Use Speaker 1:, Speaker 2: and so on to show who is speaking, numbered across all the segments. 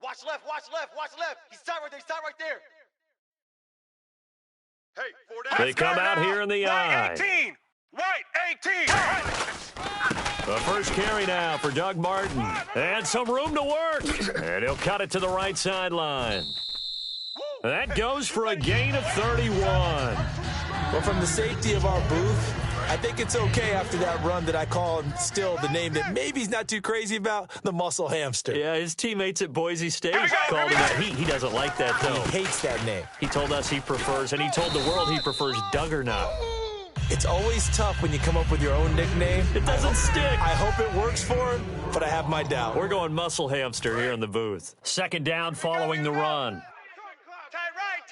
Speaker 1: Watch left, watch left, watch left. He's tight right there, he's tight right there. Hey, 4 down.
Speaker 2: They come out here in the eye.
Speaker 3: White 18. White 18.
Speaker 2: The first carry now for Doug Martin. And some room to work. And he'll cut it to the right sideline. That goes for a gain of 31.
Speaker 4: Well, from the safety of our booth, I think it's okay after that run that I call him still the name that maybe he's not too crazy about, the muscle hamster.
Speaker 2: Yeah, his teammates at Boise State called him that. He doesn't like that, though.
Speaker 4: He hates that name.
Speaker 2: He told us he prefers, and he told the world he prefers Duggernaut.
Speaker 4: It's always tough when you come up with your own nickname.
Speaker 2: It doesn't stick.
Speaker 4: I hope it works for him, but I have my doubt.
Speaker 2: We're going muscle hamster here in the booth. Second down following the run.
Speaker 3: Tight right.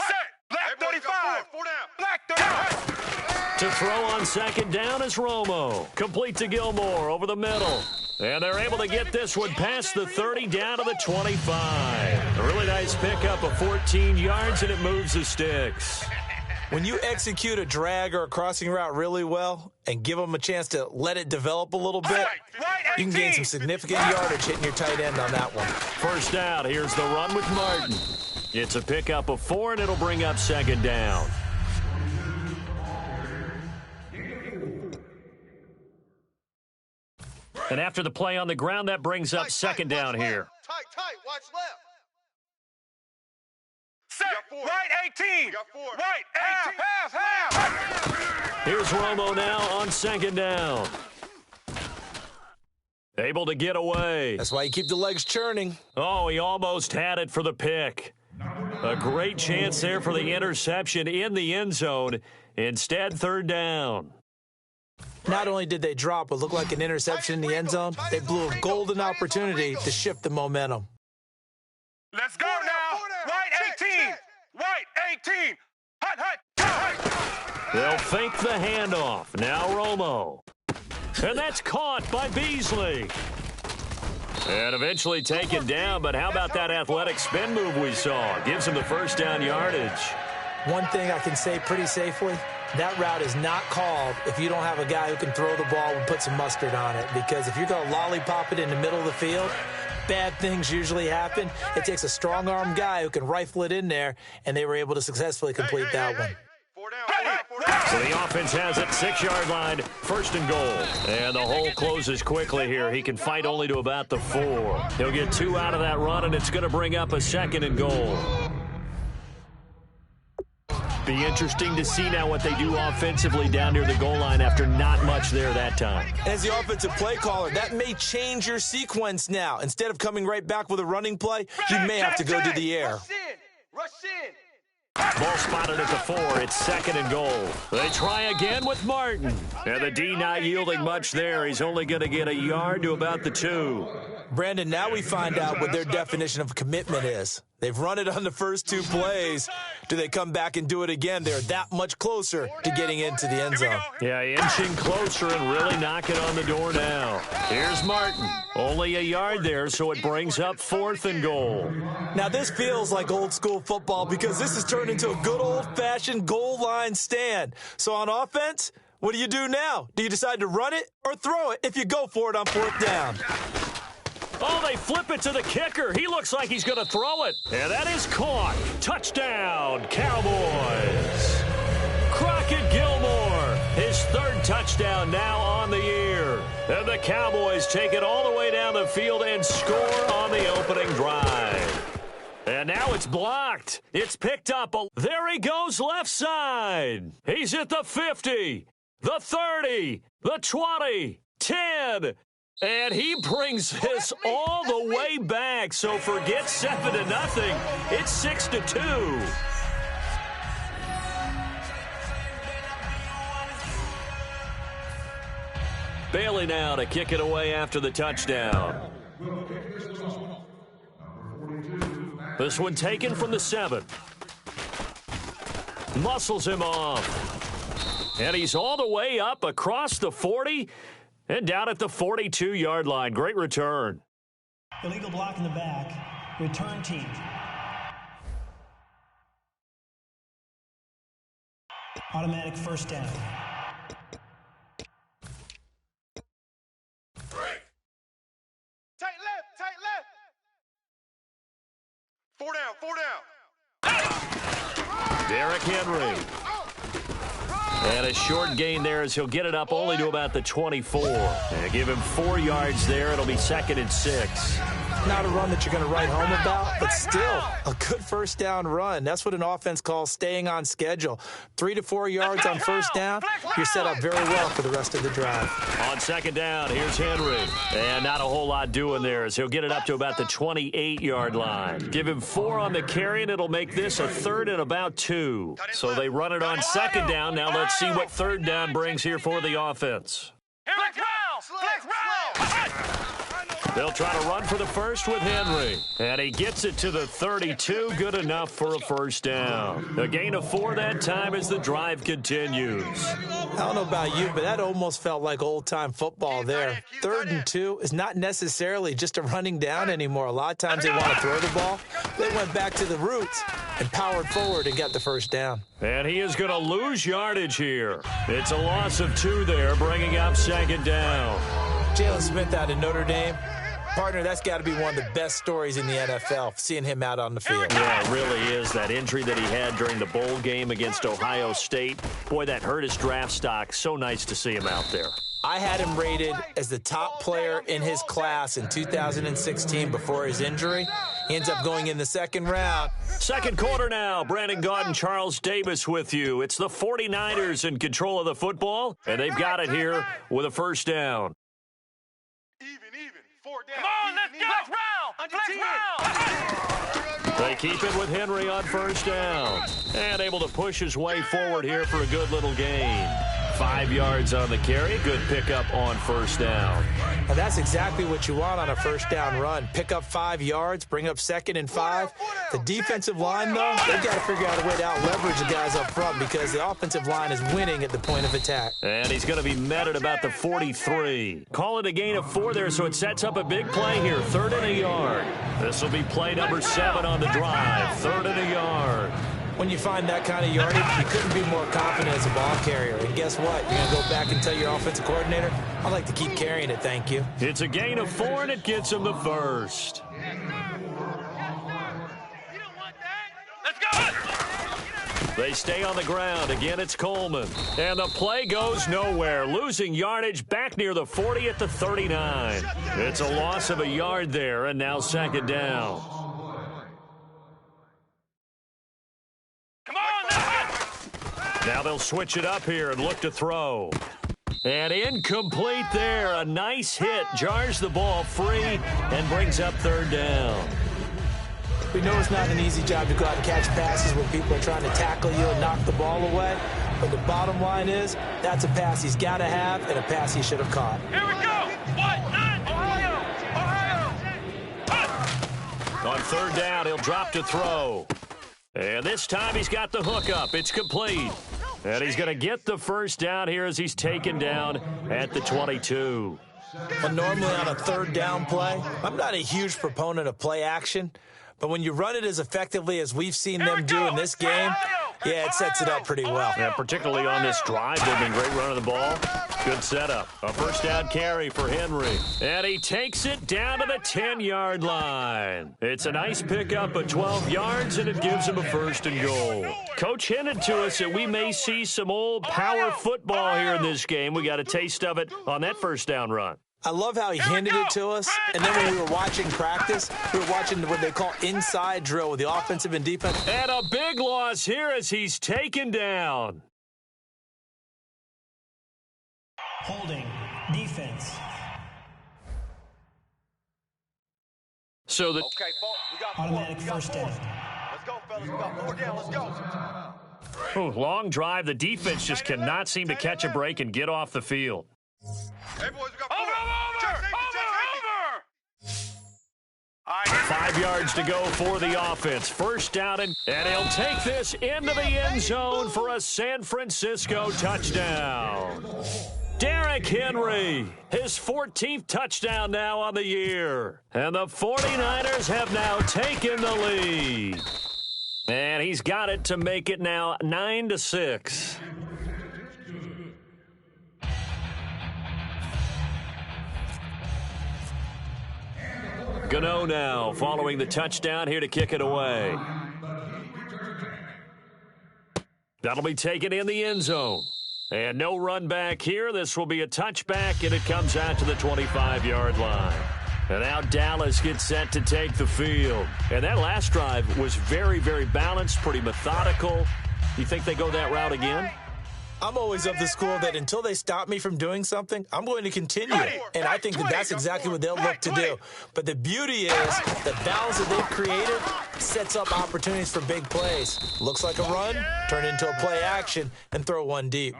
Speaker 3: Set. Black 35.
Speaker 1: 4 down.
Speaker 3: Black 35.
Speaker 2: To throw on second down is Romo. Complete to Gilmore over the middle. And they're able to get this one past the 30 down to the 25. A really nice pickup of 14 yards, and it moves the sticks.
Speaker 4: When you execute a drag or a crossing route really well and give them a chance to let it develop a little bit, you can gain some significant yardage hitting your tight end on that one.
Speaker 2: First out, here's the run with Martin. It's a pickup of 4, and it'll bring up second down. And after the play on the ground, that brings up second down here.
Speaker 1: Tight, watch left.
Speaker 3: Set. Right 18. Right 18. Half.
Speaker 2: Here's Romo now on second down. Able to get away.
Speaker 4: That's why you keep the legs churning.
Speaker 2: Oh, he almost had it for the pick. A great chance there for the interception in the end zone. Instead, third down.
Speaker 4: Not only did they drop what looked like an interception in the end zone, they blew a golden opportunity to shift the momentum.
Speaker 3: Let's go now. Right 18. White 18. Hot.
Speaker 2: They'll fake the handoff. Now Romo. And that's caught by Beasley. And eventually taken down, but how about that athletic spin move we saw? Gives him the first down yardage.
Speaker 4: One thing I can say pretty safely, that route is not called if you don't have a guy who can throw the ball and put some mustard on it. Because if you're going to lollipop it in the middle of the field, bad things usually happen. It takes a strong-arm guy who can rifle it in there, and they were able to successfully complete that one.
Speaker 1: 4 down.
Speaker 2: So the offense has it, 6-yard line, first and goal. And the hole closes quickly here. He can fight only to about the 4. He'll get 2 out of that run, and it's going to bring up a second and goal. Be interesting to see now what they do offensively down near the goal line after not much there that time.
Speaker 4: As the offensive play caller, that may change your sequence now. Instead of coming right back with a running play, you may have to go to the air.
Speaker 1: Rush in.
Speaker 2: Ball spotted at the 4. It's second and goal. They try again with Martin. And the D not yielding much there. He's only going to get a yard to about the 2.
Speaker 4: Brandon, now we find out what their definition of commitment is. They've run it on the first 2 plays. Do they come back and do it again? They're that much closer to getting into the end zone.
Speaker 2: Yeah, inching closer and really knocking on the door now. Here's Martin. Only a yard there, so it brings up 4th and goal.
Speaker 4: Now, this feels like old-school football because this has turned into a good old-fashioned goal line stand. So on offense, what do you do now? Do you decide to run it or throw it if you go for it on 4th down?
Speaker 2: Oh, they flip it to the kicker. He looks like he's going to throw it. And that is caught. Touchdown, Cowboys. Crockett Gilmore, his 3rd touchdown now on the year. And the Cowboys take it all the way down the field and score on the opening drive. And now it's blocked. It's picked up. There he goes left side. He's at the 50, the 30, the 20, 10. And he brings this all the way back. So forget 7-0. It's 6-2. Bailey now to kick it away after the touchdown. This one taken from the 7. Muscles him off. And he's all the way up across the 40 and down at the 42-yard line. Great return.
Speaker 5: Illegal block in the back. Return team. Automatic first down.
Speaker 1: Tight left, tight left.
Speaker 3: 4 down, 4 down.
Speaker 2: Derrick Henry. And a short gain there as he'll get it up only to about the 24. And give him 4 yards there. It'll be 2nd and 6.
Speaker 4: Not a run that you're going to write home about, but still a good first down run. That's what an offense calls staying on schedule. 3 to 4 yards on first down, you're set up very well for the rest of the drive.
Speaker 2: On 2nd down, here's Henry. And not a whole lot doing there as he'll get it up to about the 28-yard line. Give him 4 on the carry, and it'll make this a 3rd and about 2. So they run it on 2nd down. Now let's see what 3rd down brings here for the offense.
Speaker 3: Flex round, flex round.
Speaker 2: They'll try to run for the first with Henry. And he gets it to the 32. Good enough for a first down. A gain of 4 that time as the drive continues.
Speaker 4: I don't know about you, but that almost felt like old-time football there. 3rd and 2 is not necessarily just a running down anymore. A lot of times they want to throw the ball. They went back to the roots and powered forward and got the first down.
Speaker 2: And he is going to lose yardage here. It's a loss of 2 there, bringing up 2nd down.
Speaker 4: Jalen Smith out of Notre Dame. Partner, that's got to be one of the best stories in the NFL, seeing him out on the field.
Speaker 2: Yeah, it really is. That injury that he had during the bowl game against Ohio State, boy, that hurt his draft stock. So nice to see him out there.
Speaker 4: I had him rated as the top player in his class in 2016 before his injury. He ends up going in the 2nd round.
Speaker 2: 2nd quarter now. Brandon Gaudin, Charles Davis with you. It's the 49ers in control of the football, and they've got it here with a first down.
Speaker 3: Even. 4 down.
Speaker 1: Come on, let's go. Flex round.
Speaker 2: They keep it with Henry on first down. And able to push his way forward here for a good little gain. 5 yards on the carry. Good pickup on first down.
Speaker 4: Now that's exactly what you want on a first down run. Pick up 5 yards, bring up 2nd and 5. The defensive line, though, they've got to figure out a way to out-leverage the guys up front because the offensive line is winning at the point of attack.
Speaker 2: And he's going to be met at about the 43. Call it a gain of 4 there, so it sets up a big play here. 3rd and a yard. This will be play number 7 on the drive. 3rd and a yard.
Speaker 4: When you find that kind of yardage, you couldn't be more confident as a ball carrier. And guess what? You're going to go back and tell your offensive coordinator, I'd like to keep carrying it, thank you.
Speaker 2: It's a gain of 4, and it gets him the first.
Speaker 1: Let's go.
Speaker 2: They stay on the ground. Again, it's Coleman. And the play goes nowhere. Losing yardage back near the 40 at the 39. It's a loss of a yard there, and now 2nd down.
Speaker 1: Come on,
Speaker 2: Now they'll switch it up here and look to throw. And incomplete there. A nice hit. Jars the ball free and brings up 3rd down.
Speaker 4: We know it's not an easy job to go out and catch passes when people are trying to tackle you and knock the ball away. But the bottom line is, that's a pass he's got to have and a pass he should have caught.
Speaker 1: Here we go. Ohio.
Speaker 2: On 3rd down, he'll drop to throw. And this time he's got the hook up. It's complete. And he's going to get the first down here as he's taken down at the 22.
Speaker 4: Well, normally on a 3rd down play, I'm not a huge proponent of play action. But when you run it as effectively as we've seen them do in this game, yeah, it sets it up pretty well.
Speaker 2: Yeah, particularly on this drive, they've been great running the ball. Good setup. A first down carry for Henry. And he takes it down to the 10-yard line. It's a nice pickup of 12 yards, and it gives him a 1st and goal. Coach hinted to us that we may see some old power football here in this game. We got a taste of it on that first down run.
Speaker 4: I love how he handed it to us, and then when we were watching practice, we were watching what they call inside drill with the offensive and defense.
Speaker 2: And a big loss here as he's taken down.
Speaker 5: Holding. Defense.
Speaker 2: So the
Speaker 1: Okay, folks, we got
Speaker 5: Automatic first down.
Speaker 1: Let's go, fellas. We got 4 down. Let's go.
Speaker 2: long drive. The defense just cannot seem to catch a break and get off the field.
Speaker 3: Hey, boys, we got 4.
Speaker 1: Over.
Speaker 2: 5 yards to go for the offense. First down, and he'll take this into the end zone for a San Francisco touchdown. Derrick Henry, his 14th touchdown now on the year. And the 49ers have now taken the lead. And he's got it to make it now 9-6. Gano now following the touchdown here to kick it away. That'll be taken in the end zone. And no run back here. This will be a touchback, and it comes out to the 25-yard line. And now Dallas gets set to take the field. And that last drive was very, very balanced, pretty methodical. You think they go that route again?
Speaker 4: I'm always of the school that until they stop me from doing something, I'm going to continue. And I think that that's exactly what they'll look to do. But the beauty is the balance that they've created sets up opportunities for big plays. Looks like a run, turn into a play action, and throw one deep.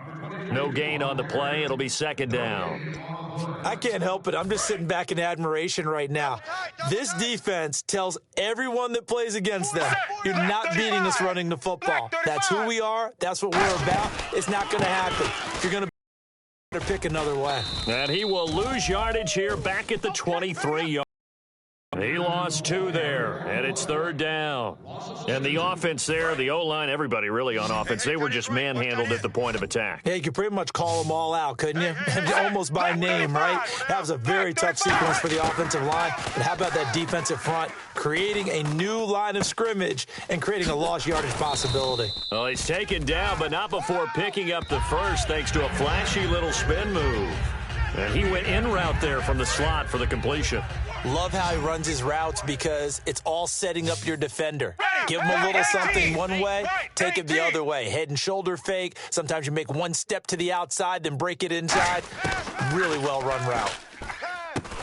Speaker 2: No gain on the play. It'll be second down.
Speaker 4: I can't help it. I'm just sitting back in admiration right now. This defense tells everyone that plays against them, you're not beating us running the football. That's who we are. That's what we're about. It's not going to happen. You're going to pick another way.
Speaker 2: And he will lose yardage here back at the 23-yard. He lost 2 there, and it's third down. And the offense there, the O-line, everybody really on offense, they were just manhandled at the point of attack.
Speaker 4: Yeah, you could pretty much call them all out, couldn't you? Almost by name, right? That was a very tough sequence for the offensive line. But how about that defensive front creating a new line of scrimmage and creating a lost yardage possibility?
Speaker 2: Well, he's taken down, but not before picking up the first thanks to a flashy little spin move. And he went in route there from the slot for the completion.
Speaker 4: Love how he runs his routes because it's all setting up your defender. Give him a little something one way, take it the other way. Head and shoulder fake. Sometimes you make one step to the outside, then break it inside. Really well-run route.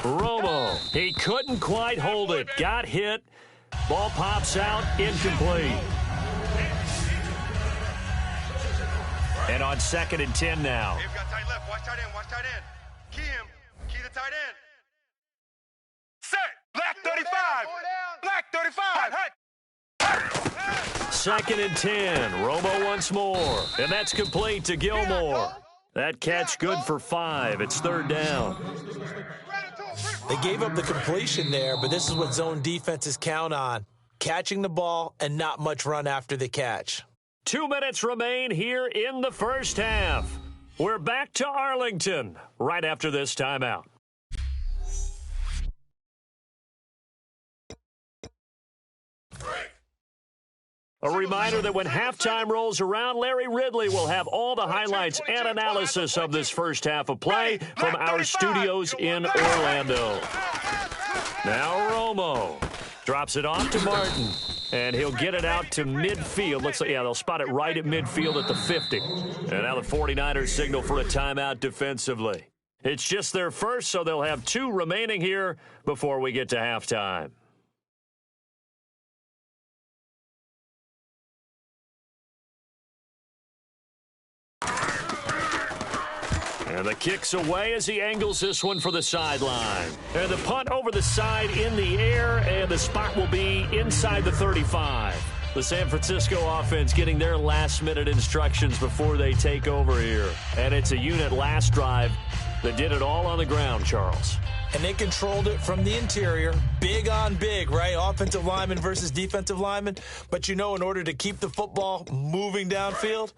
Speaker 2: Romo, he couldn't quite hold it. Got hit. Ball pops out, incomplete. And on 2nd and 10 now.
Speaker 3: They've got tight left. Watch tight end. Watch tight end. Key him. Key the tight end. Set. Black 35. Black 35.
Speaker 2: 2nd and 10. Romo once more. And that's complete to Gilmore. That catch good for 5. It's third down.
Speaker 4: They gave up the completion there, but this is what zone defenses count on. Catching the ball and not much run after the catch.
Speaker 2: 2 minutes remain here in the first half. We're back to Arlington right after this timeout. A reminder that when halftime rolls around, Larry Ridley will have all the highlights and analysis of this first half of play from our studios in Orlando. Now Romo drops it off to Martin, and he'll get it out to midfield. Looks like, yeah, they'll spot it right at midfield at the 50. And now the 49ers signal for a timeout defensively. It's just their first, so they'll have 2 remaining here before we get to halftime. And the kick's away as he angles this one for the sideline. And the punt over the side in the air, and the spot will be inside the 35. The San Francisco offense getting their last-minute instructions before they take over here. And it's a unit last drive that did it all on the ground, Charles.
Speaker 4: And they controlled it from the interior. Big on big, right? Offensive lineman versus defensive lineman. But you know, in order to keep the football moving downfield,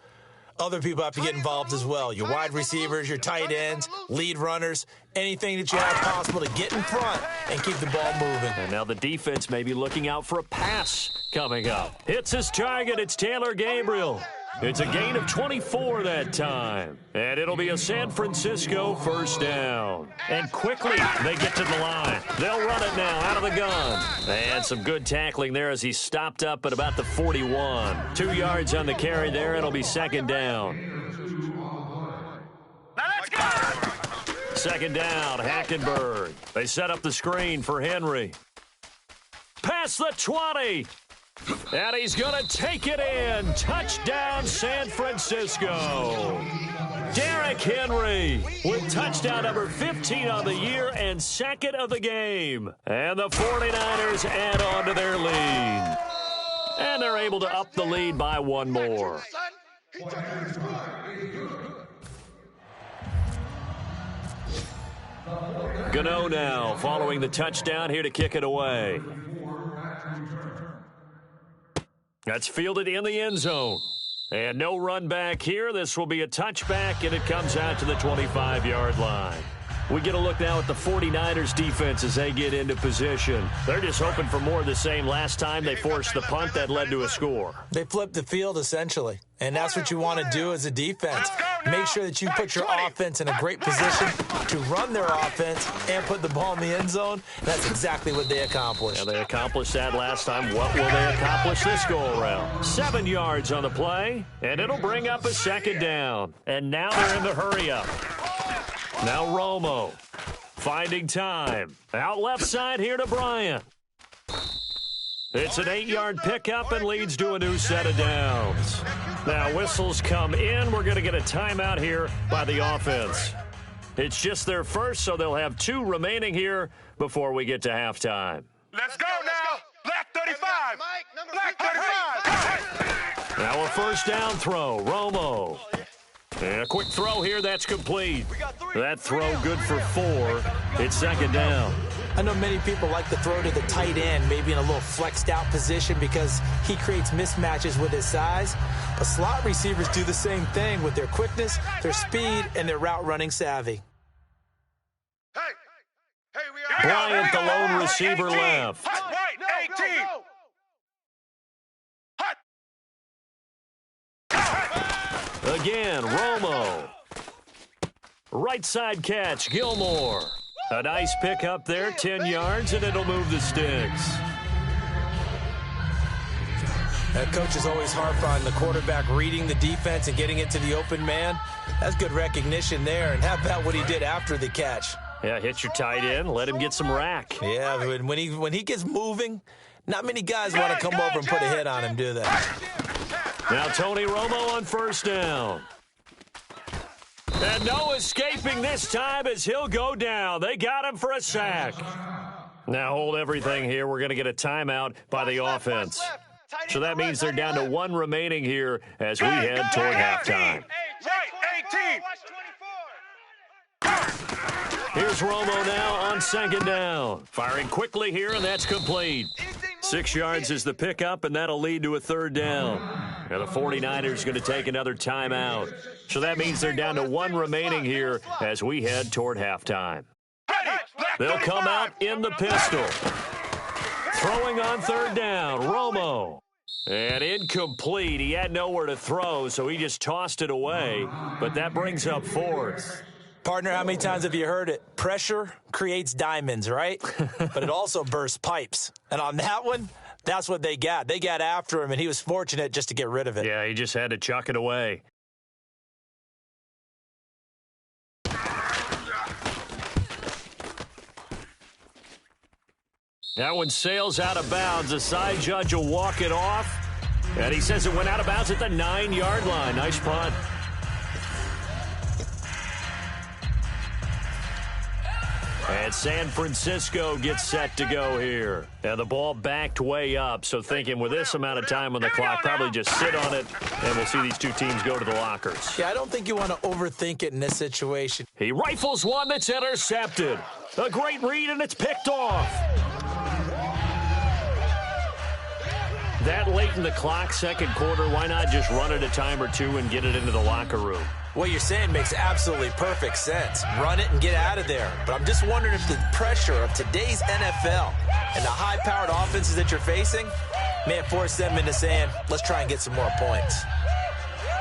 Speaker 4: other people have to get involved as well. Your wide receivers, your tight ends, lead runners, anything that you have possible to get in front and keep the ball moving.
Speaker 2: And now the defense may be looking out for a pass coming up. Hits his target. It's Taylor Gabriel. It's a gain of 24 that time. And it'll be a San Francisco first down. And quickly they get to the line. They'll run it now out of the gun. And some good tackling there as he stopped up at about the 41. 2 yards on the carry there. It'll be second down.
Speaker 3: Now let's go.
Speaker 2: Second down, Hackenberg. They set up the screen for Henry. Past the 20. And he's going to take it in. Touchdown, San Francisco. Derrick Henry with touchdown number 15 on the year and 2nd of the game. And the 49ers add on to their lead. And they're able to up the lead by 1 more. Gano now following the touchdown here to kick it away. That's fielded in the end zone. And no run back here. This will be a touchback, and it comes out to the 25-yard line. We get a look now at the 49ers defense as they get into position. They're just hoping for more of the same. Last time they forced the punt that led to a score.
Speaker 4: They flipped the field, essentially. And that's what you want to do as a defense. Make sure that you put your offense in a great position to run their offense and put the ball in the end zone. And that's exactly what they accomplished.
Speaker 2: Yeah, they accomplished that last time. What will they accomplish this go-around? 7 yards on the play, and it'll bring up a second down. And now they're in the hurry-up. Now Romo finding time. Out left side here to Bryant. It's an 8-yard pickup and leads to a new set of downs. Now whistles come in. We're going to get a timeout here by the offense. It's just their first, so they'll have 2 remaining here before we get to halftime.
Speaker 3: Let's go now. Black 35. Black 35.
Speaker 2: Now a first down throw. Romo. And a quick throw here. That's complete. That throw good for 4. It's second down.
Speaker 4: I know many people like to throw to the tight end, maybe in a little flexed out position because he creates mismatches with his size. But slot receivers do the same thing with their quickness, their speed, and their route running savvy.
Speaker 3: Hey, we are
Speaker 2: Bryant, the lone receiver, left.
Speaker 3: Hot right, 18. Hot.
Speaker 2: Again, Romo. Right side catch, Gilmore. A nice pick up there, 10 yards, and it'll move the sticks.
Speaker 4: That coach is always harp on the quarterback reading the defense and getting it to the open man. That's good recognition there. And how about what he did after the catch?
Speaker 2: Yeah, hit your tight end, let him get some rack.
Speaker 4: Yeah, when he gets moving, not many guys want to come over and put a hit on him, do they?
Speaker 2: Now Tony Romo on first down. And no escaping this time as he'll go down. They got him for a sack. Now hold everything here. We're going to get a timeout by the offense. So that means they're down to 1 remaining here as we head toward halftime.
Speaker 3: Right, 18.
Speaker 2: Here's Romo now on second down. Firing quickly here, and that's complete. 6 yards is the pickup, and that'll lead to a third down. And the 49ers going to take another timeout. So that means they're down to 1 remaining here as we head toward halftime. They'll come out in the pistol. Throwing on third down, Romo. And incomplete. He had nowhere to throw, so he just tossed it away. But that brings up 4th.
Speaker 4: Partner, how many times have you heard it? Pressure creates diamonds, right? But it also bursts pipes. And on that one, that's what they got. They got after him, and he was fortunate just to get rid of it.
Speaker 2: Yeah, he just had to chuck it away. That one sails out of bounds. The side judge will walk it off. And he says it went out of bounds at the 9-yard line. Nice punt. And San Francisco gets set to go here. Now the ball backed way up, so thinking with this amount of time on the clock, probably just sit on it, and we'll see these 2 teams go to the lockers.
Speaker 4: Yeah, I don't think you want to overthink it in this situation.
Speaker 2: He rifles one that's intercepted. A great read, and it's picked off. That late in the clock, second quarter, why not just run it a time or 2 and get it into the locker room?
Speaker 4: What you're saying makes absolutely perfect sense. Run it and get out of there. But I'm just wondering if the pressure of today's NFL and the high-powered offenses that you're facing may have forced them into saying, let's try and get some more points.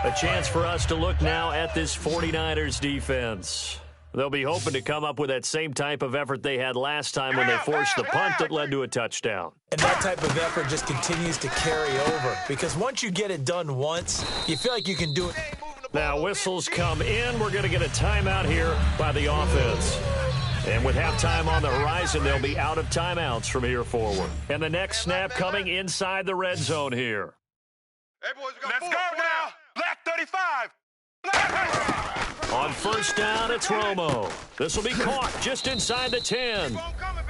Speaker 2: A chance for us to look now at this 49ers defense. They'll be hoping to come up with that same type of effort they had last time when they forced the punt that led to a touchdown.
Speaker 4: And that type of effort just continues to carry over. Because once you get it done once, you feel like you can do it.
Speaker 2: Now whistles come in. We're going to get a timeout here by the offense. And with halftime on the horizon, they'll be out of timeouts from here forward. And the next snap coming inside the red zone here.
Speaker 3: Hey, boys, let's go now. Black 35. Black 35.
Speaker 2: On first down, it's Romo. This will be caught just inside the 10.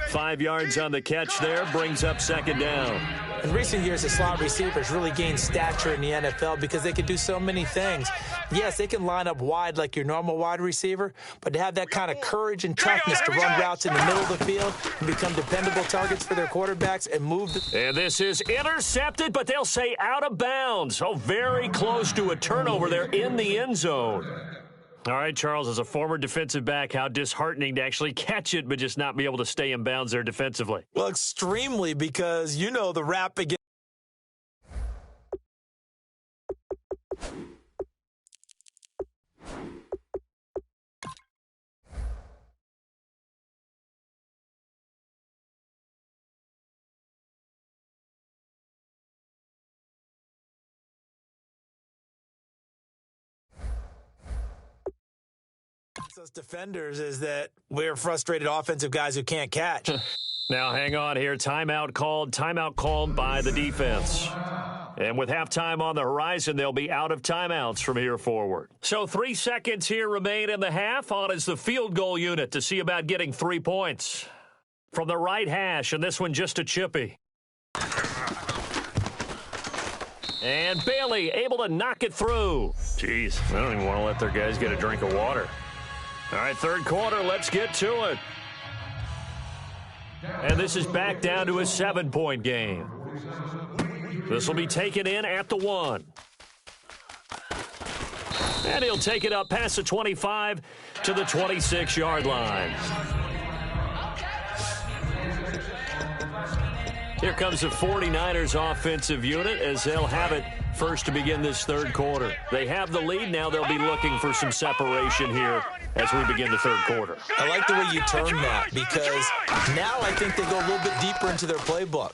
Speaker 2: 5 yards on the catch there, brings up second down.
Speaker 4: In recent years, the slot receivers really gained stature in the NFL because they can do so many things. Yes, they can line up wide like your normal wide receiver, but to have that kind of courage and toughness to run routes in the middle of the field and become dependable targets for their quarterbacks and move.
Speaker 2: And this is intercepted, but they'll say out of bounds. Oh, very close to a turnover there in the end zone. All right, Charles, as a former defensive back, how disheartening to actually catch it but just not be able to stay in bounds there defensively.
Speaker 4: Well, extremely, because you know the rap again. Us defenders is that we're frustrated offensive guys who can't catch.
Speaker 2: Now, hang on here. Timeout called by the defense. And with halftime on the horizon, they'll be out of timeouts from here forward. So 3 seconds here remain in the half. On is the field goal unit to see about getting 3 points. From the right hash, and this one just a chippy. And Bailey able to knock it through. Jeez, I don't even want to let their guys get a drink of water. All right, third quarter, let's get to it. And this is back down to a 7-point game. This will be taken in at the 1. And he'll take it up past the 25 to the 26-yard line. Here comes the 49ers offensive unit as they'll have it first to begin this third quarter. They have the lead. Now they'll be looking for some separation here as we begin the third quarter.
Speaker 4: I like the way you turn that, because now I think they go a little bit deeper into their playbook.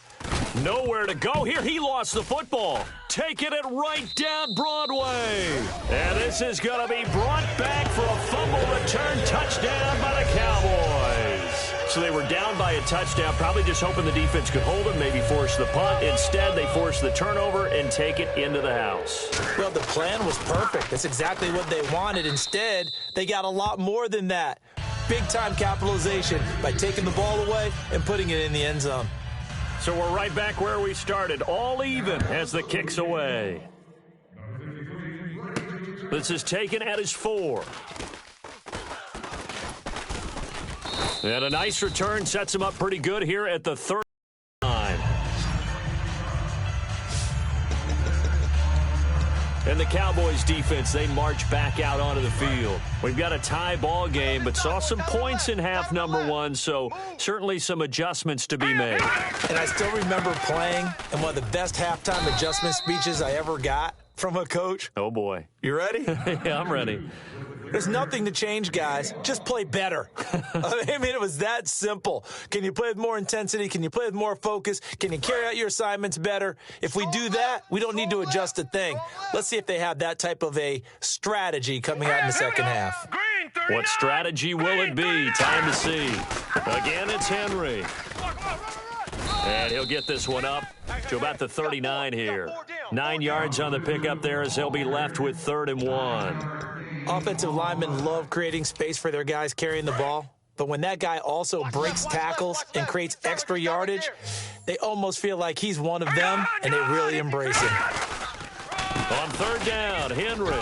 Speaker 2: Nowhere to go here. He lost the football. Taking it right down Broadway. And this is going to be brought back for a fumble return touchdown by the Cowboys. So they were down by a touchdown, probably just hoping the defense could hold them, maybe force the punt. Instead, they force the turnover and take it into the house.
Speaker 4: Well, the plan was perfect. That's exactly what they wanted. Instead, they got a lot more than that. Big-time capitalization by taking the ball away and putting it in the end zone.
Speaker 2: So we're right back where we started, all even as the kick's away. This is taken at his 4. And a nice return sets him up pretty good here at the 39. And the Cowboys defense, they march back out onto the field. We've got a tie ball game, but saw some points in half number 1, so certainly some adjustments to be made.
Speaker 4: And I still remember playing in one of the best halftime adjustment speeches I ever got from a coach.
Speaker 2: Oh, boy.
Speaker 4: You ready?
Speaker 2: Yeah, I'm ready.
Speaker 4: There's nothing to change, guys. Just play better. I mean, it was that simple. Can you play with more intensity? Can you play with more focus? Can you carry out your assignments better? If we do that, we don't need to adjust a thing. Let's see if they have that type of a strategy coming out in the second half.
Speaker 2: What strategy will it be? Time to see. Again, it's Henry. And he'll get this one up to about the 39 here. 9 yards on the pickup there as they'll be left with 3rd and 1.
Speaker 4: Offensive linemen love creating space for their guys carrying the ball. But when that guy also breaks tackles and creates extra yardage, they almost feel like he's one of them, and they really embrace him.
Speaker 2: On 3rd down, Henry.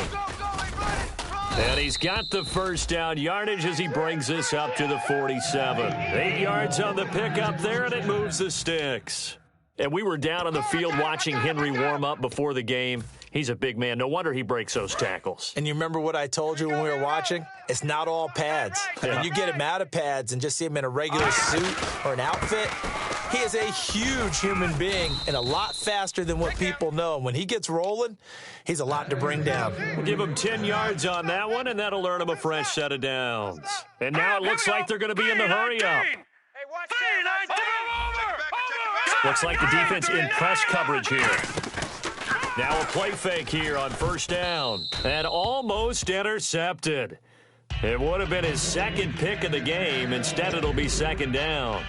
Speaker 2: And he's got the first down yardage as he brings this up to the 47. 8 yards on the pickup there, and it moves the sticks. And we were down on the field watching Henry warm up before the game. He's a big man. No wonder he breaks those tackles.
Speaker 4: And you remember what I told you when we were watching? It's not all pads. I mean, you get him out of pads and just see him in a regular suit or an outfit. He is a huge human being and a lot faster than what people know. When he gets rolling, he's a lot to bring down.
Speaker 2: We'll give him 10 yards on that one, and that'll earn him a fresh set of downs. And now it looks like they're going to be in the hurry-up. Looks like the defense in press coverage here. Now a play fake here on 1st down. And almost intercepted. It would have been his 2nd pick of the game. Instead, it'll be 2nd down.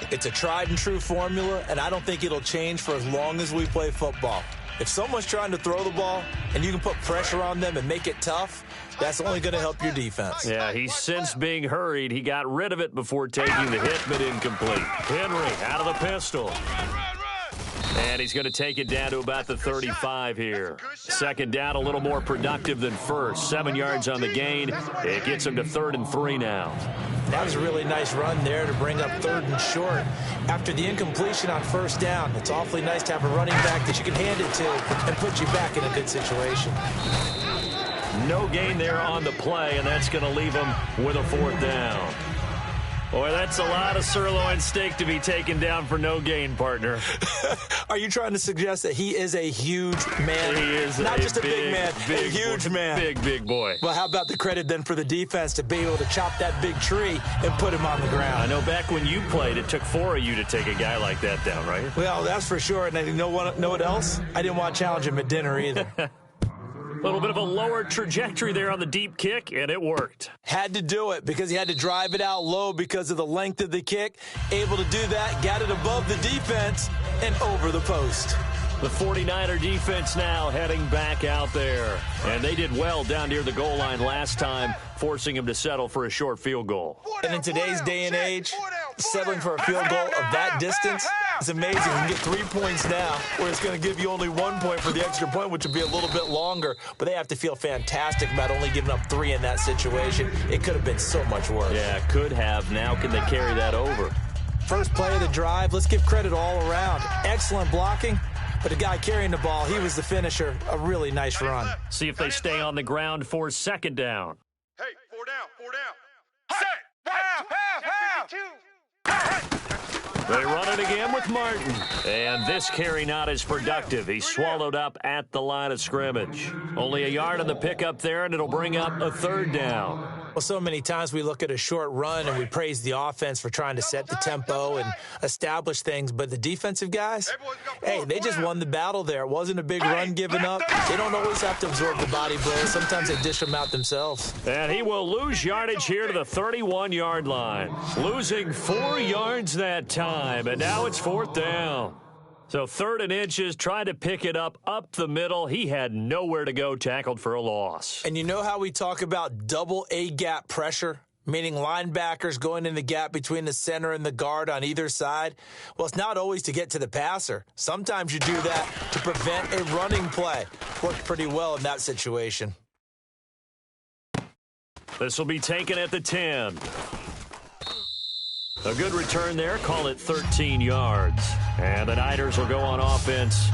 Speaker 4: It's a tried-and-true formula, and I don't think it'll change for as long as we play football. If someone's trying to throw the ball and you can put pressure on them and make it tough, that's only going to help your defense.
Speaker 2: Yeah, he's since being hurried. He got rid of it before taking the hit, but incomplete. Henry out of the pistol. And he's going to take it down to about the 35 here. 2nd down, a little more productive than 1st. 7 yards on the gain. It gets him to 3rd and 3 now.
Speaker 4: That was a really nice run there to bring up 3rd and short. After the incompletion on 1st down, it's awfully nice to have a running back that you can hand it to and put you back in a good situation.
Speaker 2: No gain there on the play, and that's going to leave him with a 4th down. Boy, that's a lot of sirloin steak to be taken down for no gain, partner.
Speaker 4: Are you trying to suggest that he is a huge man?
Speaker 2: He is
Speaker 4: not just a big man, a huge man.
Speaker 2: Big boy.
Speaker 4: Well, how about the credit then for the defense to be able to chop that big tree and put him on the ground?
Speaker 2: I know back when you played, it took 4 of you to take a guy like that down, right?
Speaker 4: Well, that's for sure. And you know what else? I didn't want to challenge him at dinner either.
Speaker 2: A little bit of a lower trajectory there on the deep kick, and it worked.
Speaker 4: Had to do it because he had to drive it out low because of the length of the kick. Able to do that, got it above the defense and over the post.
Speaker 2: The 49er defense now heading back out there. And they did well down near the goal line last time, forcing him to settle for a short field goal.
Speaker 4: And in today's day and age, settling for a field goal of that distance is amazing. You can get 3 points now, where it's going to give you only 1 point for the extra point, which would be a little bit longer. But they have to feel fantastic about only giving up 3 in that situation. It could have been so much worse.
Speaker 2: Yeah, could have. Now can they carry that over?
Speaker 4: First play of the drive, let's give credit all around. Excellent blocking. But the guy carrying the ball, he was the finisher. A really nice run.
Speaker 2: See if they stay on the ground for 2nd down.
Speaker 3: Hey, 4 down. Set. Half. 52.
Speaker 2: They run it again with Martin. And this carry not as productive. He's swallowed up at the line of scrimmage. Only a yard on the pickup there, and it'll bring up a 3rd down.
Speaker 4: Well, so many times we look at a short run and we praise the offense for trying to set the tempo and establish things, but the defensive guys, hey, they just won the battle there. It wasn't a big run given up. They don't always have to absorb the body blows. Sometimes they dish them out themselves.
Speaker 2: And he will lose yardage here to the 31-yard line. Losing 4 yards that time, and now it's 4th down. So 3rd and inches, trying to pick it up the middle. He had nowhere to go, tackled for a loss.
Speaker 4: And you know how we talk about double A-gap pressure, meaning linebackers going in the gap between the center and the guard on either side? Well, it's not always to get to the passer. Sometimes you do that to prevent a running play. Worked pretty well in that situation.
Speaker 2: This will be taken at the 10. A good return there, call it 13 yards. And the Niners will go on offense,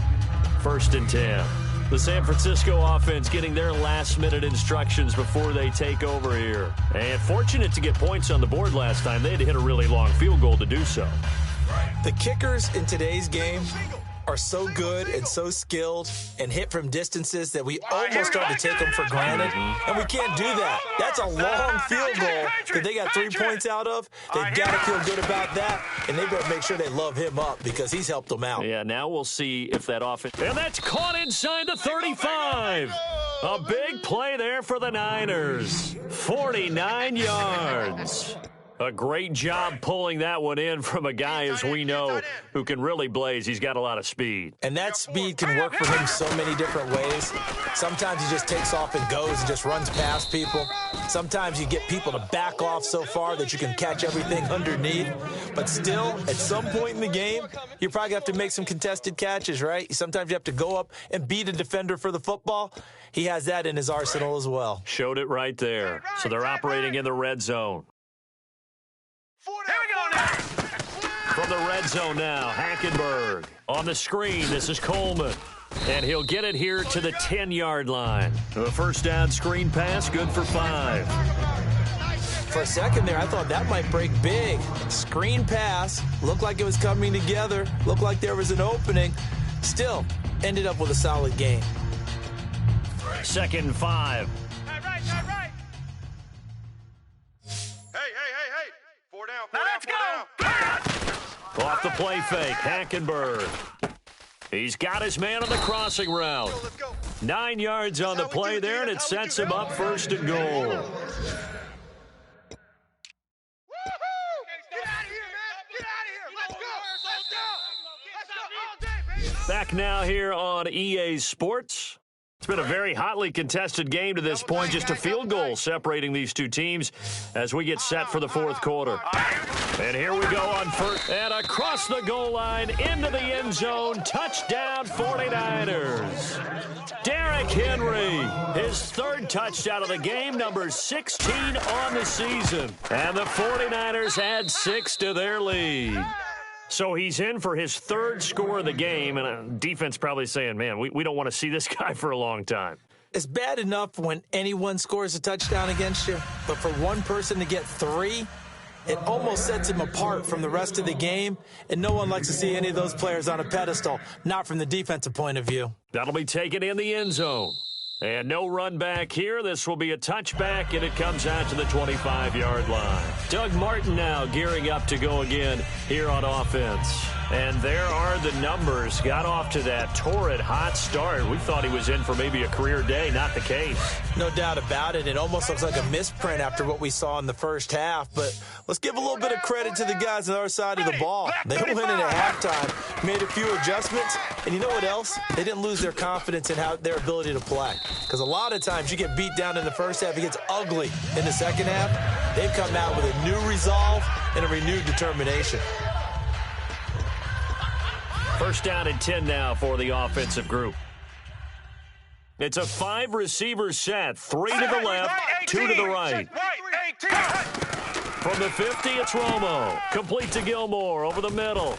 Speaker 2: 1st and 10. The San Francisco offense getting their last-minute instructions before they take over here. And fortunate to get points on the board last time. They had to hit a really long field goal to do so.
Speaker 4: The kickers in today's game are so good and so skilled and hit from distances that we almost start to take them for granted, and we can't do that. That's a long field goal that they got 3 points out of. They've got to feel good about that, and they better make sure they love him up because he's helped them out.
Speaker 2: Yeah, now we'll see if that offense... And that's caught inside the 35. A big play there for the Niners. 49 yards. A great job pulling that one in from a guy, as we know, who can really blaze. He's got a lot of speed.
Speaker 4: And that speed can work for him so many different ways. Sometimes he just takes off and goes and just runs past people. Sometimes you get people to back off so far that you can catch everything underneath. But still, at some point in the game, you probably have to make some contested catches, right? Sometimes you have to go up and beat a defender for the football. He has that in his arsenal as well.
Speaker 2: Showed it right there. So they're operating in the red zone.
Speaker 3: Here we go now.
Speaker 2: From the red zone now, Hackenberg. On the screen, this is Coleman. And he'll get it here to the 10-yard line. A 1st down screen pass, good for 5.
Speaker 4: For a second there, I thought that might break big. Screen pass, looked like it was coming together, looked like there was an opening. Still, ended up with a solid game.
Speaker 2: 2nd and 5.
Speaker 3: Right. Hey. 4 down. Now let's go.
Speaker 2: Off the play fake, Hackenberg. He's got his man on the crossing route. 9 yards on the play there, and it sets him up 1st and goal. Back now here on EA Sports. It's been a very hotly contested game to this point, just a field goal separating these two teams as we get set for the 4th quarter. And here we go on 1st, and across the goal line, into the end zone, touchdown 49ers. Derrick Henry, his 3rd touchdown of the game, number 16 on the season. And the 49ers add 6 to their lead. So he's in for his 3rd score of the game, and defense probably saying, man, we don't want to see this guy for a long time.
Speaker 4: It's bad enough when anyone scores a touchdown against you, but for one person to get 3, it almost sets him apart from the rest of the game, and no one likes to see any of those players on a pedestal, not from the defensive point of view.
Speaker 2: That'll be taken in the end zone. And no run back here. This will be a touchback, and it comes out to the 25-yard line. Doug Martin now gearing up to go again here on offense. And there are the numbers. Got off to that torrid hot start. We thought he was in for maybe a career day. Not the case.
Speaker 4: No doubt about it. It almost looks like a misprint after what we saw in the first half. But let's give a little bit of credit to the guys on our side of the ball. They went in at halftime, made a few adjustments, and you know what else? They didn't lose their confidence in their ability to play. Because a lot of times you get beat down in the first half, it gets ugly in the second half. They've come out with a new resolve and a renewed determination.
Speaker 2: First down and 10 now for the offensive group. It's a 5-receiver set. 3 to the left, 2 to the right. From the 50, it's Romo. Complete to Gilmore over the middle.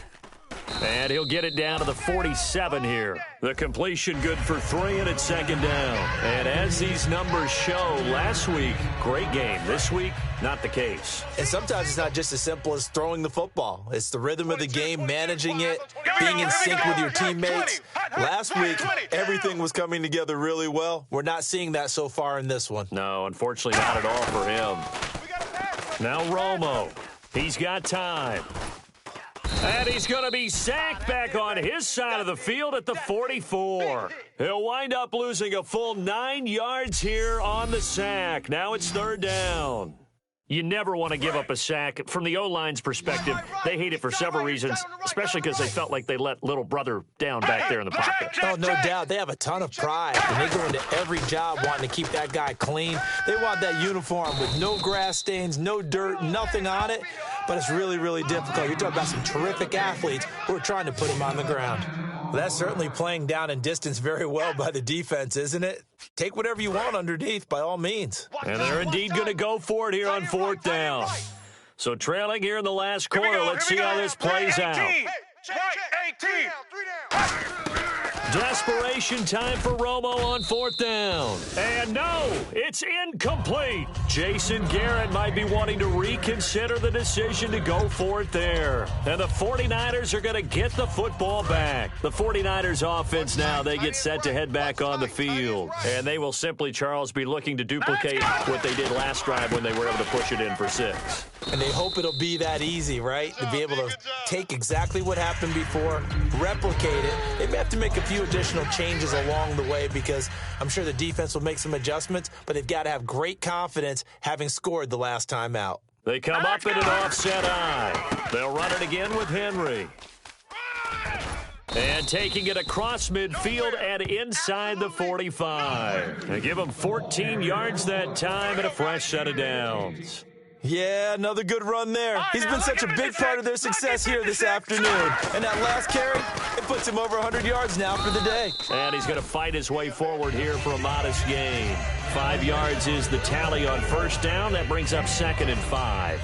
Speaker 2: And he'll get it down to the 47 here. The completion good for 3, and it's second down. And as these numbers show, last week, great game. This week, not the case.
Speaker 4: And sometimes it's not just as simple as throwing the football. It's the rhythm of the game, managing it, being in sync with your teammates. Last week, everything was coming together really well. We're not seeing that so far in this one.
Speaker 2: No, unfortunately not at all for him. Now Romo. He's got time. And he's going to be sacked back on his side of the field at the 44. He'll wind up losing a full 9 yards here on the sack. Now it's third down. You never want to give up a sack. From the O-line's perspective, they hate it for several reasons, especially because they felt like they let little brother down back there in the pocket.
Speaker 4: Oh, no doubt. They have a ton of pride, and they go into every job wanting to keep that guy clean. They want that uniform with no grass stains, no dirt, nothing on it. But it's really, really difficult. You're talking about some terrific athletes who are trying to put him on the ground. Well, that's certainly playing down and distance very well by the defense, isn't it? Take whatever you want underneath, by all means.
Speaker 2: And they're indeed going to go for it here on fourth down. So trailing here in the last quarter, let's see how this plays out. Desperation time for Romo on fourth down. And no, it's incomplete. Jason Garrett might be wanting to reconsider the decision to go for it there. And the 49ers are going to get the football back. The 49ers offense now, they get set to head back on the field. And they will simply, Charles, be looking to duplicate what they did last drive when they were able to push it in for 6.
Speaker 4: And they hope it'll be that easy, right? To be able to take exactly what happened before, replicate it. They may have to make a few additional changes along the way because I'm sure the defense will make some adjustments, but they've got to have great confidence having scored the last time out.
Speaker 2: They come up in an offset eye. They'll run it again with Henry. And taking it across midfield and inside the 45. They give them 14 yards that time and a fresh set of downs.
Speaker 4: Yeah, another good run there. He's been such a big part of their success here this afternoon. And that last carry, it puts him over 100 yards now for the day.
Speaker 2: And he's going to fight his way forward here for a modest gain. 5 yards is the tally on first down. That brings up 2nd and 5.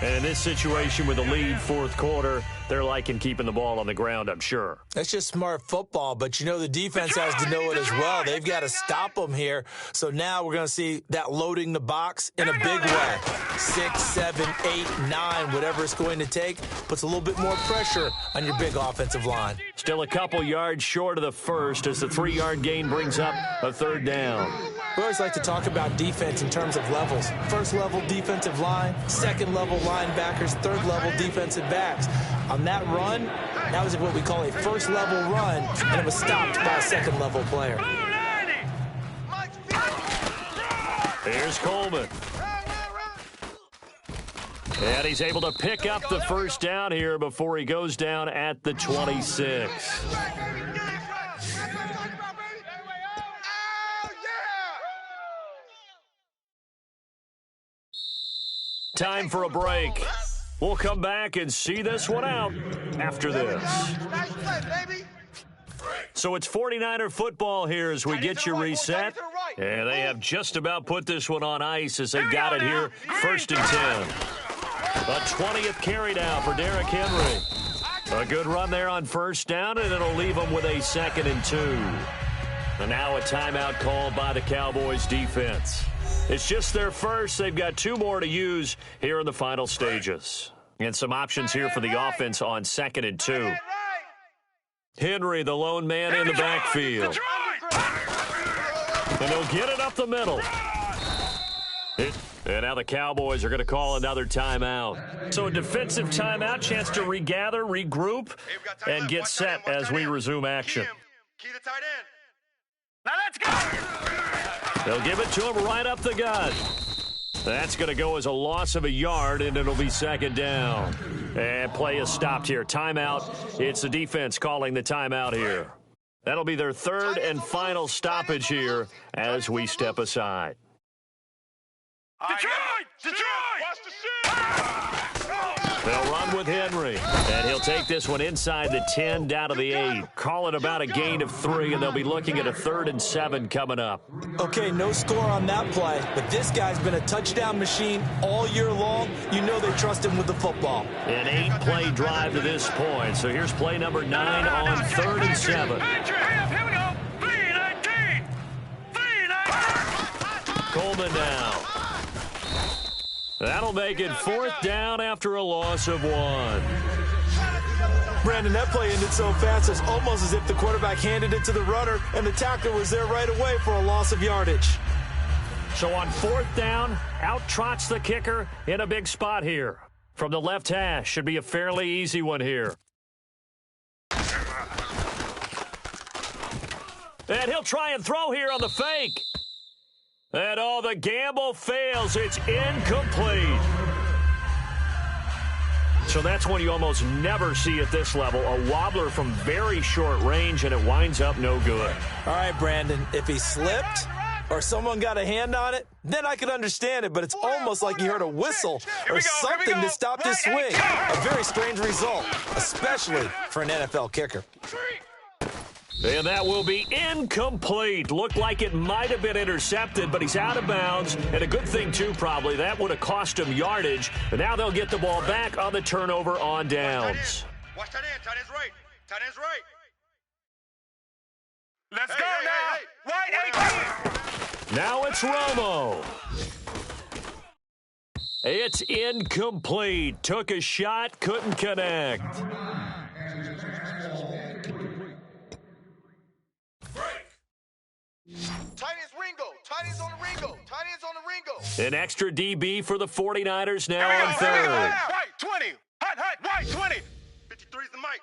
Speaker 2: And in this situation with the lead fourth quarter, they're liking keeping the ball on the ground, I'm sure.
Speaker 4: That's just smart football, but you know the defense has to know it as well. They've got to stop them here. So now we're going to see that loading the box in a big way. 6, 7, 8, 9, whatever it's going to take, puts a little bit more pressure on your big offensive line.
Speaker 2: Still a couple yards short of the first as the 3-yard gain brings up a third down.
Speaker 4: We always like to talk about defense in terms of levels. First level defensive line, second level linebackers, third level defensive backs. On that run, that was what we call a first level run, and it was stopped by a second level player.
Speaker 2: Here's Coleman. And he's able to pick up the first down here before he goes down at the 26. Time for a break. We'll come back and see this one out after this. So it's 49er football here as we get you reset. And they have just about put this one on ice as they've got it here. 1st and 10. A 20th carry now for Derrick Henry. A good run there on first down, and it'll leave them with a 2nd and 2. And now a timeout called by the Cowboys defense. It's just their first. They've got 2 more to use here in the final stages. And some options here for the offense on 2nd and 2. Henry, the lone man in the backfield. And he'll get it up the middle. And now the Cowboys are going to call another timeout. So a defensive timeout, chance to regather, regroup, and get set as we resume action.
Speaker 3: Key to tight end.
Speaker 1: Now let's go.
Speaker 2: They'll give it to him right up the gut. That's going to go as a loss of a yard, and it'll be 2nd down. And play is stopped here. Timeout. It's the defense calling the timeout here. That'll be their 3rd and final stoppage here as we step aside.
Speaker 3: Detroit! Watch the shit!
Speaker 2: They'll run with Henry, and he'll take this one inside the 10 down to the 8. Call it about a gain of 3, and they'll be looking at a 3rd and 7 coming up.
Speaker 4: Okay, no score on that play, but this guy's been a touchdown machine all year long. You know they trust him with the football.
Speaker 2: An 8-play drive to this point. So here's play number 9 on 3rd and 7.
Speaker 1: Here we go. 3-19. 3-19.
Speaker 2: Coleman now. That'll make it 4th down after a loss of 1.
Speaker 4: Brandon, that play ended so fast, it's almost as if the quarterback handed it to the runner, and the tackler was there right away for a loss of yardage.
Speaker 2: So on 4th down, out trots the kicker in a big spot here. From the left hash, should be a fairly easy one here. And he'll try and throw here on the fake. And the gamble fails. It's incomplete. So that's one you almost never see at this level. A wobbler from very short range, and it winds up no good.
Speaker 4: All right, Brandon, if he slipped or someone got a hand on it, then I could understand it, but it's almost like he heard a whistle or something to stop this swing. A very strange result, especially for an NFL kicker.
Speaker 2: And that will be incomplete. Looked like it might have been intercepted, but he's out of bounds. And a good thing, too, probably. That would have cost him yardage. And now they'll get the ball back on the turnover on downs.
Speaker 3: Watch tight end. Tight end's right. Tight end's right.
Speaker 1: Let's go now. White 18.
Speaker 2: Now it's Romo. It's incomplete. Took a shot, couldn't connect.
Speaker 1: Tight end's Ringo. Tight end's on the Ringo. Tight end's on the Ringo.
Speaker 2: An extra DB for the 49ers now on
Speaker 3: Here we go.
Speaker 2: 3rd.
Speaker 3: White 20. Hot. White 20. 53 is the mic.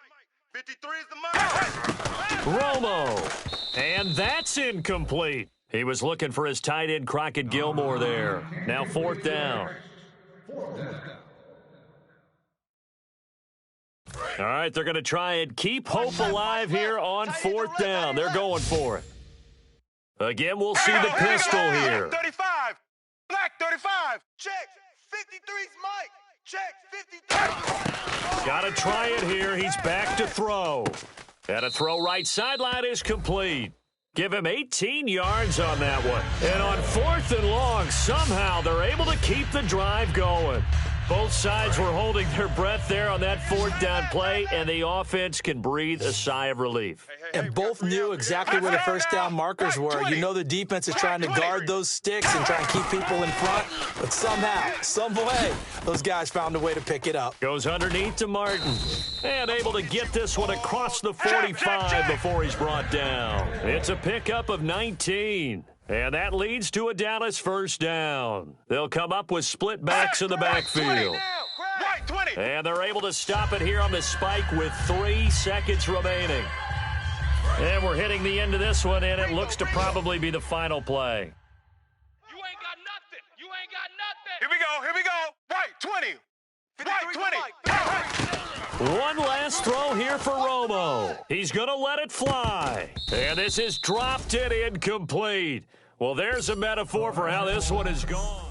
Speaker 3: 53 is the mic.
Speaker 2: Romo. And that's incomplete. He was looking for his tight end, Crockett Gilmore there. Now 4th down. All right, they're going to try and keep hope alive here on 4th down. They're going for it. Again, we'll see the pistol here.
Speaker 3: 35. Black 35.
Speaker 1: Check. 53's Mike. Check. 53.
Speaker 2: Got to try it here. He's back to throw. And a throw right sideline is complete. Give him 18 yards on that one. And on 4th and long, somehow they're able to keep the drive going. Both sides were holding their breath there on that 4th down play, and the offense can breathe a sigh of relief.
Speaker 4: And both knew exactly where the first down markers were. You know the defense is trying to guard those sticks and try and keep people in front. But somehow, some way, those guys found a way to pick it up.
Speaker 2: Goes underneath to Martin. And able to get this one across the 45 before he's brought down. It's a pickup of 19. And that leads to a Dallas 1st down. They'll come up with split backs in the backfield. And they're able to stop it here on the spike with 3 seconds remaining. And we're hitting the end of this one, and it looks to probably be the final play.
Speaker 1: You ain't got nothing. You ain't got nothing.
Speaker 3: Here we go. White 20. White 20.
Speaker 2: One last throw here for Romo. He's going to let it fly. And this is dropped and incomplete. Well, there's a metaphor for how this one is gone.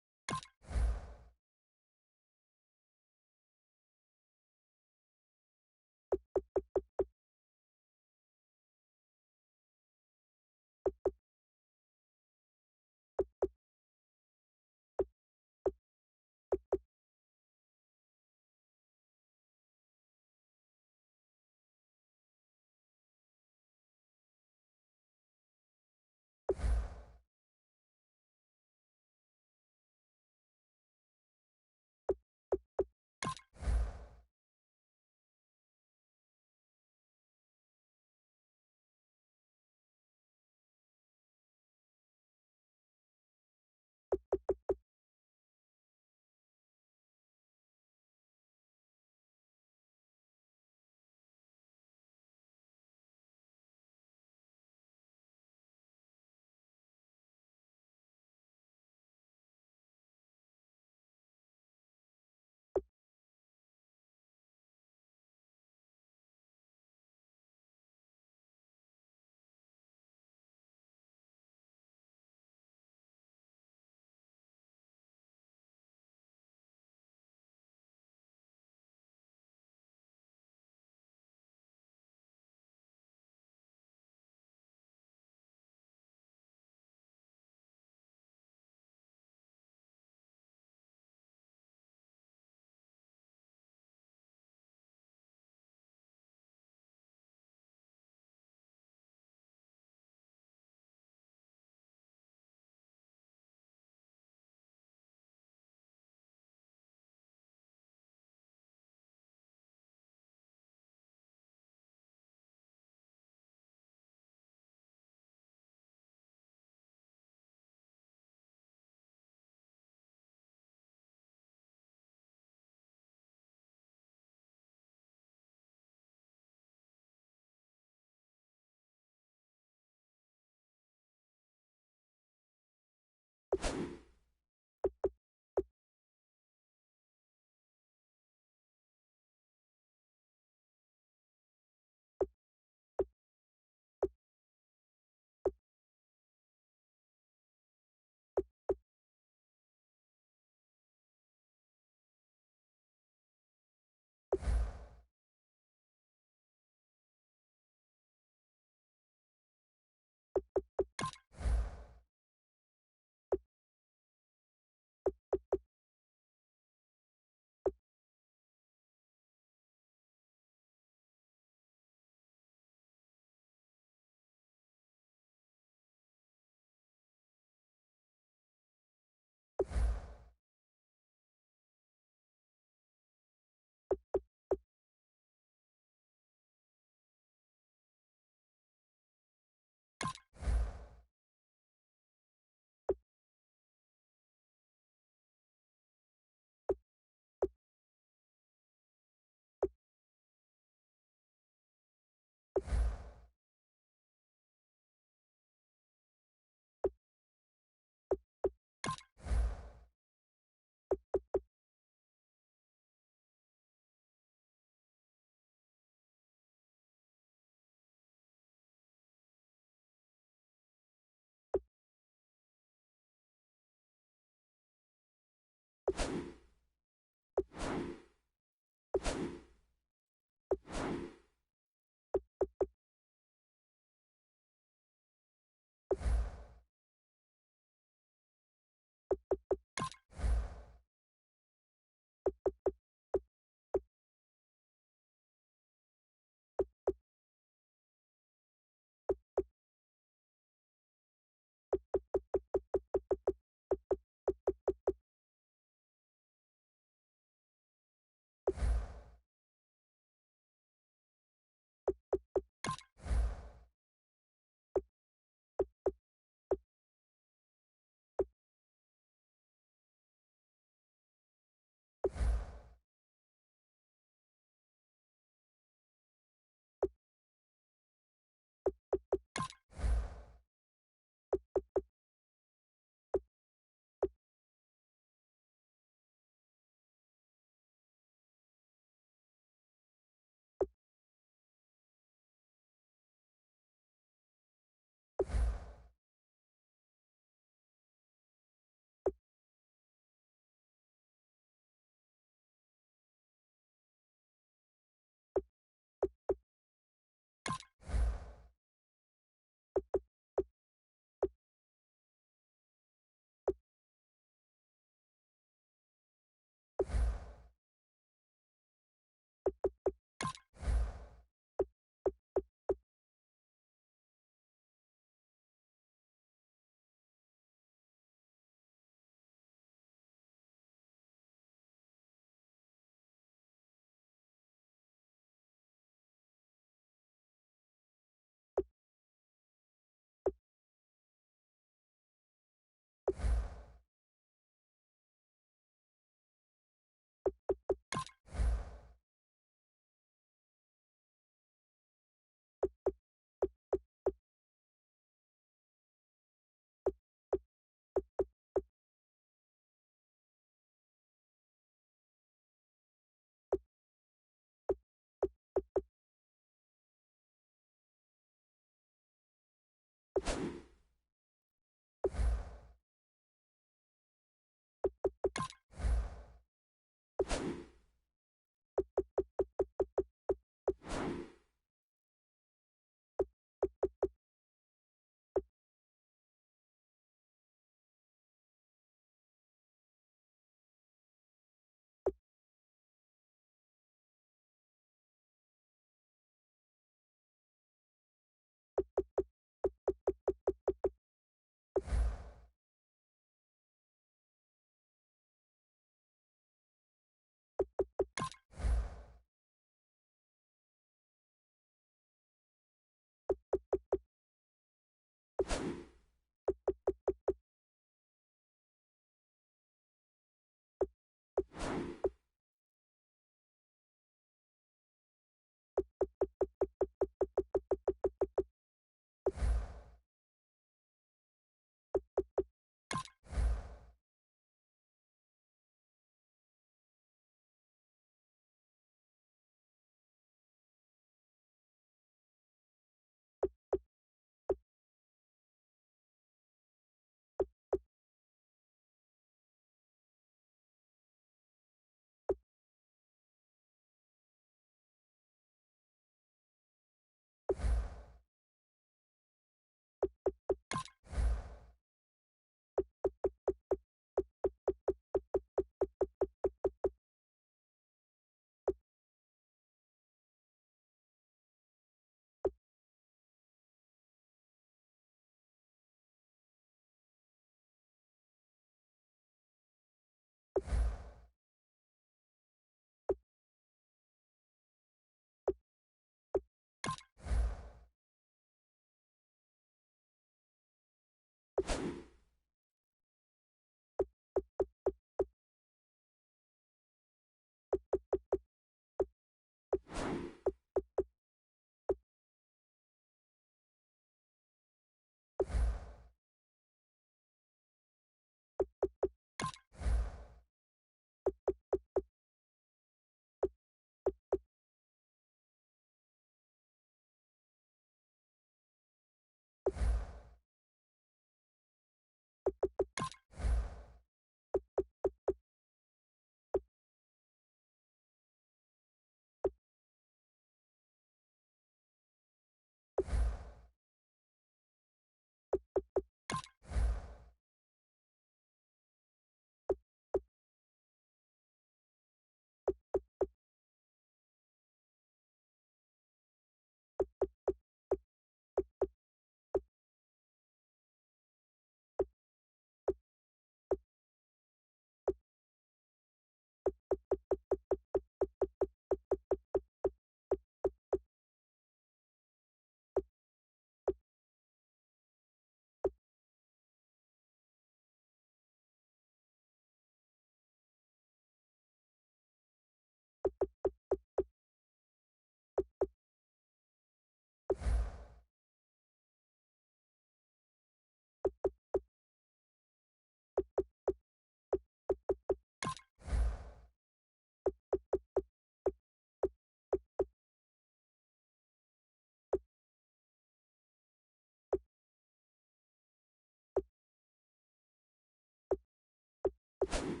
Speaker 3: it.